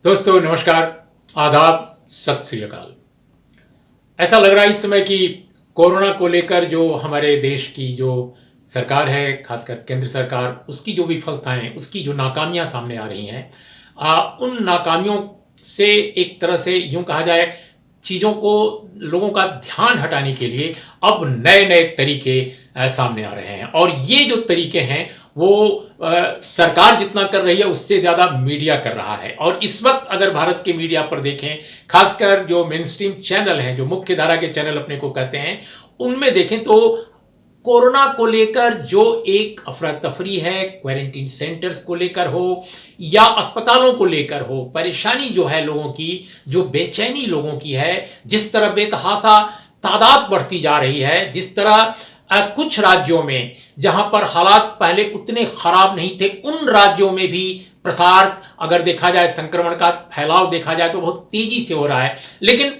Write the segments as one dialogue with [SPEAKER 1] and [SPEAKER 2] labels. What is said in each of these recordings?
[SPEAKER 1] दोस्तों नमस्कार, आदाब, सत श्री अकाल। ऐसा लग रहा है इस समय कि कोरोना को लेकर जो हमारे देश की जो सरकार है, खासकर केंद्र सरकार, उसकी जो विफलताएं, उसकी जो नाकामियां सामने आ रही हैं, उन नाकामियों से एक तरह से यूं कहा जाए, चीज़ों को, लोगों का ध्यान हटाने के लिए अब नए नए तरीके सामने आ रहे हैं। और ये जो तरीके हैं वो सरकार जितना कर रही है उससे ज़्यादा मीडिया कर रहा है। और इस वक्त अगर भारत के मीडिया पर देखें, खासकर जो मेन स्ट्रीम चैनल हैं, जो मुख्य धारा के चैनल अपने को कहते हैं, उनमें देखें तो कोरोना को लेकर जो एक अफरा तफरी है, क्वारंटीन सेंटर्स को लेकर हो या अस्पतालों को लेकर हो, परेशानी जो है लोगों की, जो बेचैनी लोगों की है, जिस तरह बेतहासा तादाद बढ़ती जा रही है, जिस तरह कुछ राज्यों में जहां पर हालात पहले उतने खराब नहीं थे, उन राज्यों में भी प्रसार, अगर देखा जाए, संक्रमण का फैलाव देखा जाए तो बहुत तेजी से हो रहा है। लेकिन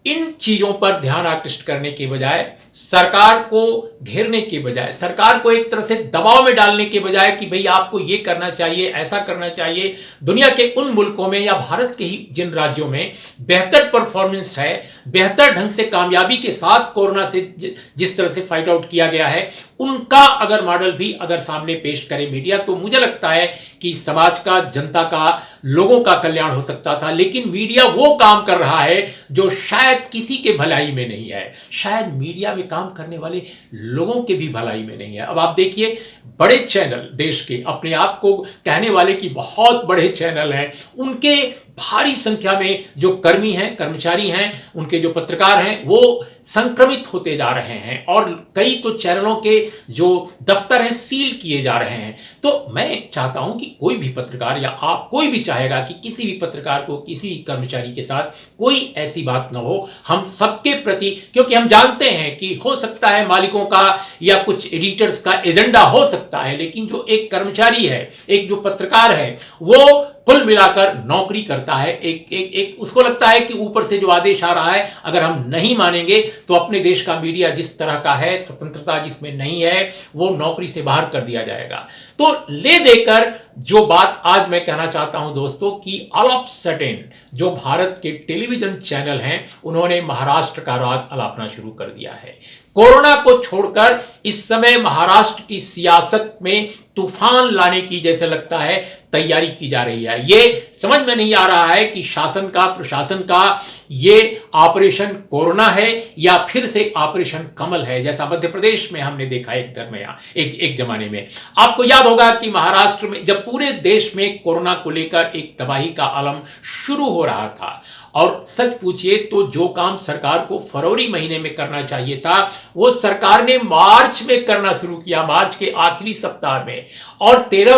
[SPEAKER 1] इन चीजों पर ध्यान आकृष्ट करने के बजाय, सरकार को घेरने के बजाय, सरकार को एक तरह से दबाव में डालने के बजाय कि भाई आपको ये करना चाहिए, ऐसा करना चाहिए, दुनिया के उन मुल्कों में या भारत के ही जिन राज्यों में बेहतर परफॉर्मेंस है, बेहतर ढंग से कामयाबी के साथ कोरोना से जिस तरह से फाइट आउट किया गया है, उनका अगर मॉडल भी अगर सामने पेश करे मीडिया, तो मुझे लगता है कि समाज का, जनता का, लोगों का कल्याण हो सकता था। लेकिन मीडिया वो काम कर रहा है जो शायद किसी के भलाई में नहीं है, शायद मीडिया में काम करने वाले लोगों के भी भलाई में नहीं है। अब आप देखिए, बड़े चैनल देश के, अपने आप को कहने वाले कि बहुत बड़े चैनल हैं, उनके भारी संख्या में जो कर्मी हैं, कर्मचारी हैं, उनके जो पत्रकार हैं, वो संक्रमित होते जा रहे हैं और कई तो चैनलों के जो दफ्तर हैं सील किए जा रहे हैं। तो मैं चाहता हूं कि कोई भी पत्रकार, या आप कोई भी चाहेगा कि किसी भी पत्रकार को, किसी भी कर्मचारी के साथ कोई ऐसी बात ना हो। हम सबके प्रति, क्योंकि हम जानते हैं कि हो सकता है मालिकों का या कुछ एडिटर्स का एजेंडा हो सकता है, लेकिन जो एक कर्मचारी है, एक जो पत्रकार है, वो कुल मिलाकर नौकरी करता है। एक उसको लगता है कि ऊपर से जो आदेश आ रहा है, अगर हम नहीं मानेंगे तो अपने देश का मीडिया जिस तरह का है, स्वतंत्रता जिसमें नहीं है, वो नौकरी से बाहर कर दिया जाएगा। तो ले देकर जो बात आज मैं कहना चाहता हूं दोस्तों, कि ऑल ऑफ सडन जो भारत के टेलीविजन चैनल हैं, उन्होंने महाराष्ट्र का राग अलापना शुरू कर दिया है। कोरोना को छोड़कर इस समय महाराष्ट्र की सियासत में तूफान लाने की, जैसे लगता है, तैयारी की जा रही है। ये समझ में नहीं आ रहा है कि शासन का, प्रशासन का ये ऑपरेशन कोरोना है या फिर से ऑपरेशन कमल है, जैसा मध्य प्रदेश में हमने देखा एक जमाने में। आपको याद होगा कि महाराष्ट्र में जब पूरे देश में कोरोना को लेकर एक तबाही का आलम शुरू हो रहा था, और सच पूछिए तो जो काम सरकार को फरवरी महीने में करना चाहिए था, वो सरकार ने मार्च में करना शुरू किया, मार्च के आखिरी सप्ताह में। और 13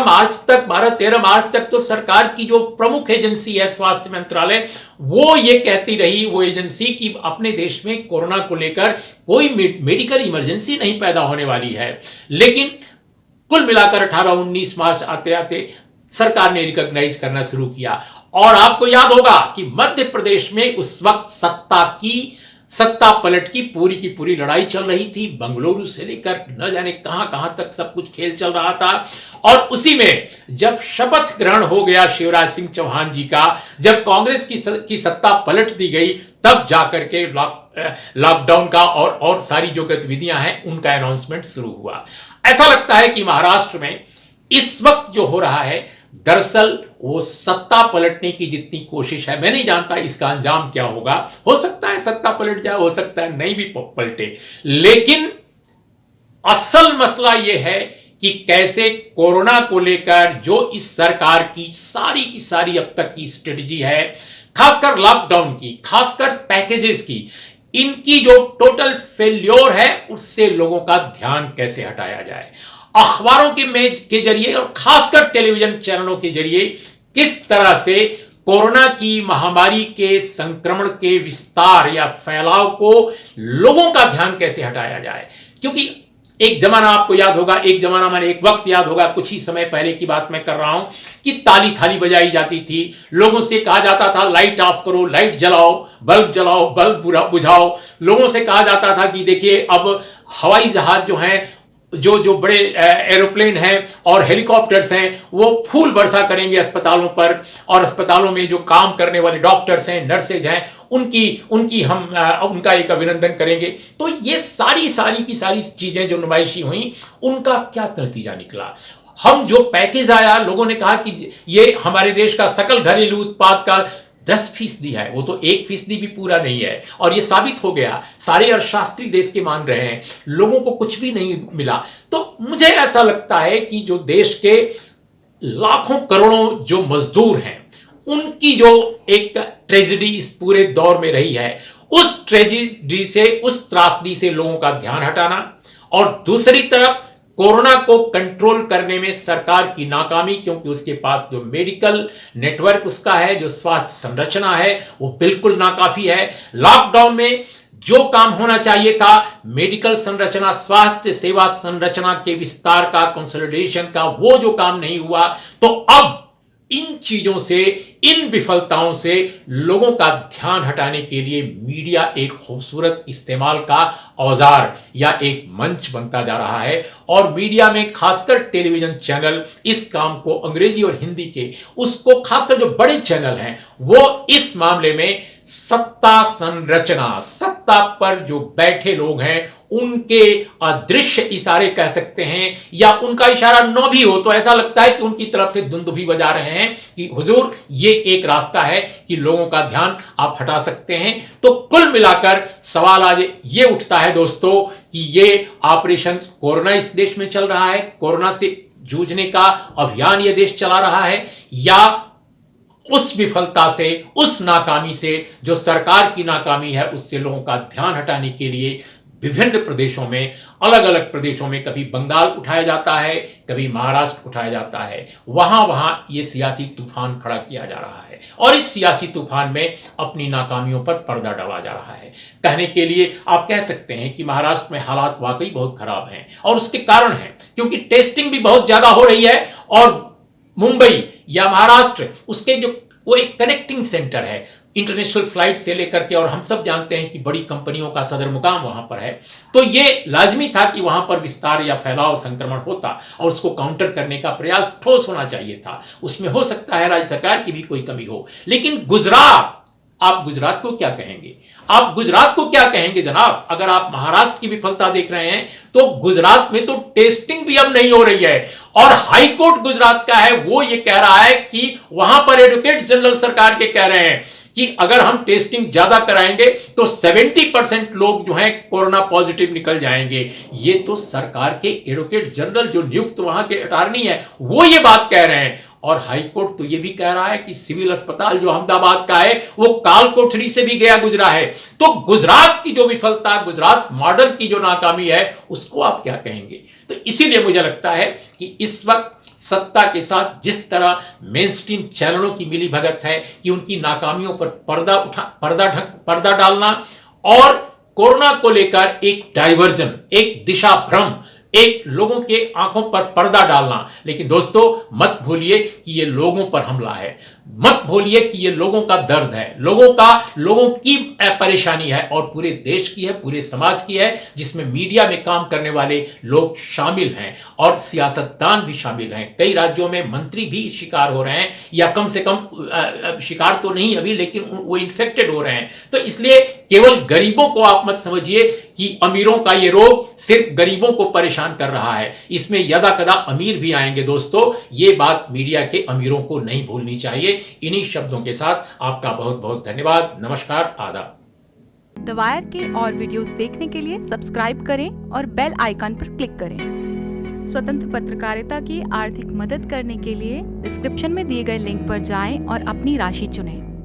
[SPEAKER 1] मार्च तक तो सरकार की जो प्रमुख एजेंसी है, स्वास्थ्य मंत्रालय, वो ये कहती रही, वो एजेंसी, कि अपने देश में कोरोना को लेकर कोई मेडिकल इमरजेंसी नहीं पैदा होने वाली है। लेकिन कुल मिलाकर 18-19 मार्च आते आते सरकार ने रिकॉग्नाइज करना शुरू किया। और आपको याद होगा कि मध्य प्रदेश में उस वक्त सत्ता पलट की पूरी लड़ाई चल रही थी। बंगलुरु से लेकर न जाने कहां तक सब कुछ खेल चल रहा था। और उसी में जब शपथ ग्रहण हो गया शिवराज सिंह चौहान जी का, जब कांग्रेस की सत्ता पलट दी गई, तब जाकर के लॉकडाउन का और सारी जो गतिविधियां हैं उनका अनाउंसमेंट शुरू हुआ। ऐसा लगता है कि महाराष्ट्र में इस वक्त जो हो रहा है, दरअसल वो सत्ता पलटने की जितनी कोशिश है, मैं नहीं जानता इसका अंजाम क्या होगा। हो सकता है सत्ता पलट जाए, हो सकता है नहीं भी पलटे, लेकिन असल मसला यह है कि कैसे कोरोना को लेकर जो इस सरकार की सारी अब तक की स्ट्रेटजी है, खासकर लॉकडाउन की, खासकर पैकेजेस की, इनकी जो टोटल फेल्योर है, उससे लोगों का ध्यान कैसे हटाया जाए। अखबारों के जरिए और खासकर टेलीविजन चैनलों के जरिए किस तरह से कोरोना की महामारी के संक्रमण के विस्तार या फैलाव को, लोगों का ध्यान कैसे हटाया जाए। क्योंकि एक जमाना आपको याद होगा, माने एक वक्त याद होगा, कुछ ही समय पहले की बात मैं कर रहा हूं, कि ताली थाली बजाई जाती थी, लोगों से कहा जाता था लाइट ऑफ करो, लाइट जलाओ, बल्ब बुझाओ। लोगों से कहा जाता था कि देखिए अब हवाई जहाज जो हैं जो जो बड़े एरोप्लेन हैं और हेलीकॉप्टर्स हैं वो फूल बरसा करेंगे अस्पतालों पर, और अस्पतालों में जो काम करने वाले डॉक्टर्स हैं, नर्सेज हैं, उनकी हम उनका एक अभिनंदन करेंगे। तो ये सारी की सारी चीजें जो नुमाइशी हुई उनका क्या नतीजा निकला? हम जो पैकेज आया, लोगों ने कहा कि ये हमारे देश का सकल घरेलू उत्पाद का 10% है, वो तो 1% भी पूरा नहीं है। और ये साबित हो गया, सारे अर्थशास्त्री देश के मान रहे हैं, लोगों को कुछ भी नहीं मिला। तो मुझे ऐसा लगता है कि जो देश के लाखों करोड़ों जो मजदूर हैं उनकी जो एक ट्रेजेडी इस पूरे दौर में रही है, उस ट्रेजेडी से, उस त्रासदी से लोगों का ध्यान हटाना, और दूसरी तरफ कोरोना को कंट्रोल करने में सरकार की नाकामी, क्योंकि उसके पास जो मेडिकल नेटवर्क उसका है, जो स्वास्थ्य संरचना है, वो बिल्कुल नाकाफी है। लॉकडाउन में जो काम होना चाहिए था, मेडिकल संरचना, स्वास्थ्य सेवा संरचना के विस्तार का, कंसोलिडेशन का, वो जो काम नहीं हुआ, तो अब इन चीजों से, इन विफलताओं से लोगों का ध्यान हटाने के लिए मीडिया एक खूबसूरत इस्तेमाल का औजार या एक मंच बनता जा रहा है। और मीडिया में खासकर टेलीविजन चैनल इस काम को, अंग्रेजी और हिंदी के, उसको खासकर जो बड़े चैनल हैं वो इस मामले में सत्ता संरचना, सत्ता पर जो बैठे लोग हैं उनके अदृश्य इशारे कह सकते हैं, या उनका इशारा न भी हो तो ऐसा लगता है कि उनकी तरफ से दुंदुभी बजा रहे हैं कि हुजूर ये एक रास्ता है कि लोगों का ध्यान आप हटा सकते हैं। तो कुल मिलाकर सवाल आज ये उठता है दोस्तों कि ये ऑपरेशन कोरोना इस देश में चल रहा है, कोरोना से जूझने का अभियान ये देश चला रहा है, या उस विफलता से, उस नाकामी से, जो सरकार की नाकामी है, उससे लोगों का ध्यान हटाने के लिए विभिन्न प्रदेशों में, अलग अलग प्रदेशों में, कभी बंगाल उठाया जाता है, कभी महाराष्ट्र उठाया जाता है, वहां ये सियासी तूफान खड़ा किया जा रहा है। और इस सियासी तूफान में अपनी नाकामियों पर पर्दा डाला जा रहा है। कहने के लिए आप कह सकते हैं कि महाराष्ट्र में हालात वाकई बहुत खराब हैं, और उसके कारण हैं क्योंकि टेस्टिंग भी बहुत ज्यादा हो रही है, और मुंबई या महाराष्ट्र उसके जो वो एक कनेक्टिंग सेंटर है इंटरनेशनल फ्लाइट से लेकर के, और हम सब जानते हैं कि बड़ी कंपनियों का सदर मुकाम वहां पर है। तो ये लाजमी था कि वहां पर विस्तार या फैलाव, संक्रमण होता, और उसको काउंटर करने का प्रयास ठोस होना चाहिए था। उसमें हो सकता है राज्य सरकार की भी कोई कमी हो, लेकिन गुजरात, आप गुजरात को क्या कहेंगे? आप गुजरात को क्या कहेंगे जनाब? अगर आप महाराष्ट्र की विफलता देख रहे हैं तो गुजरात में तो टेस्टिंग भी अब नहीं हो रही है, और हाईकोर्ट गुजरात का है वो ये कह रहा है कि वहां पर एडवोकेट जनरल सरकार के कह रहे हैं कि अगर हम टेस्टिंग ज्यादा कराएंगे तो 70% लोग जो हैं कोरोना पॉजिटिव निकल जाएंगे। ये तो सरकार के एडवोकेट जनरल जो नियुक्त वहां के अटॉर्नी है वो ये बात कह रहे हैं। और हाईकोर्ट तो ये भी कह रहा है कि सिविल अस्पताल जो अहमदाबाद का है वो काल कोठरी से भी गया गुजरा है। तो गुजरात की जो विफलता, गुजरात मॉडल की जो नाकामी है, उसको आप क्या कहेंगे? तो इसीलिए मुझे लगता है कि इस वक्त सत्ता के साथ जिस तरह मेन स्ट्रीम चैनलों की मिलीभगत है कि उनकी नाकामियों पर पर्दा डालना, और कोरोना को लेकर एक डाइवर्जन, एक दिशा भ्रम, एक लोगों के आंखों पर पर्दा डालना। लेकिन दोस्तों मत भूलिए कि ये लोगों पर हमला है, मत भूलिए कि ये लोगों का दर्द है, लोगों की परेशानी है, और पूरे देश की है, पूरे समाज की है, जिसमें मीडिया में काम करने वाले लोग शामिल हैं और सियासतदान भी शामिल हैं। कई राज्यों में मंत्री भी शिकार हो रहे हैं, या कम से कम शिकार तो नहीं अभी, लेकिन वो इन्फेक्टेड हो रहे हैं। तो इसलिए केवल गरीबों को आप मत समझिए कि अमीरों का ये रोग सिर्फ गरीबों को परेशान कर रहा है, इसमें यदा कदा अमीर भी आएंगे। दोस्तों ये बात मीडिया के अमीरों को नहीं भूलनी चाहिए। इन्हीं शब्दों के साथ आपका बहुत बहुत धन्यवाद। नमस्कार, आदाब।
[SPEAKER 2] द वायर के और वीडियोस देखने के लिए सब्सक्राइब करें और बेल आइकन पर क्लिक करें। स्वतंत्र पत्रकारिता की आर्थिक मदद करने के लिए डिस्क्रिप्शन में दिए गए लिंक पर जाएं और अपनी राशि चुनें।